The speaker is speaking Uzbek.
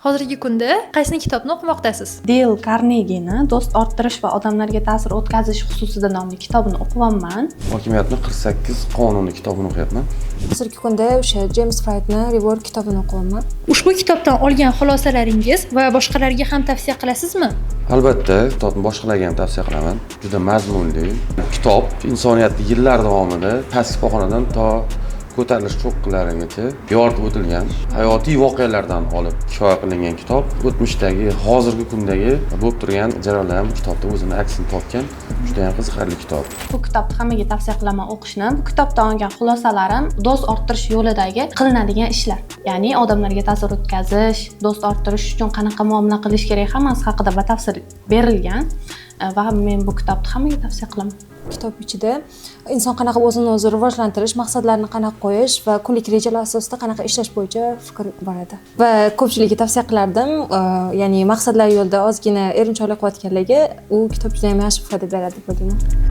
Hozirgi kunda qaysi kitobni o'qimoqdasiz? Dale Carnegie'ni Do'st orttirish va odamlarga ta'sir o'tkazish xususida nomli kitobini o'qiyapman. Hokimiyatni 48 qonuni kitobini o'qiyapman. Hozirgi kunda o'sha James Friedni Reward kitobini o'qiyapman. Ushbu kitobdan olgan xulosalaringiz va boshqalarga ham tavsiya qilasizmi? Albatta, kitobni boshqalarga ham tavsiya qilaman. Juda mazmunli kitob. Insoniyatni yillar davomida pastki pog'onadan to ko'tarilish cho'qqilarigacha yoritib o'tilgan hayotiy voqealardan olib hikoya qilingan kitob. O'tmishdagi, hozirgi kundagi bo'lib turgan jarayonlar ham kitobda o'zini aksini topgan. Juda ham qiziqarli kitob. Bu kitobni hammaga tavsiya qilaman o'qishni. Bu kitobdan olgan xulosalarim do'st orttirish yo'lidagi qilinadigan ishlar. Ya'ni odamlarga ta'sir o'tkazish, do'st orttirish uchun qanaqa muomala qilish kerak hammasi haqida batafsil berilgan va men bu kitobni hammaga tavsiya qilaman. Kitob ichida inson qanaqa o'zini o'zi rivojlantirish, maqsadlarini qanaqa qo'yish va kunlik rejalar asosida qanaqa ishlash bo'yicha fikr bor edi. Va ko'pchilikka tavsiya qilardim, ya'ni maqsadlar yo'lida ozgina erinchoqlik qilayotganlarga u kitob juda ham yaxshi foyda beradi deb o'ylayman.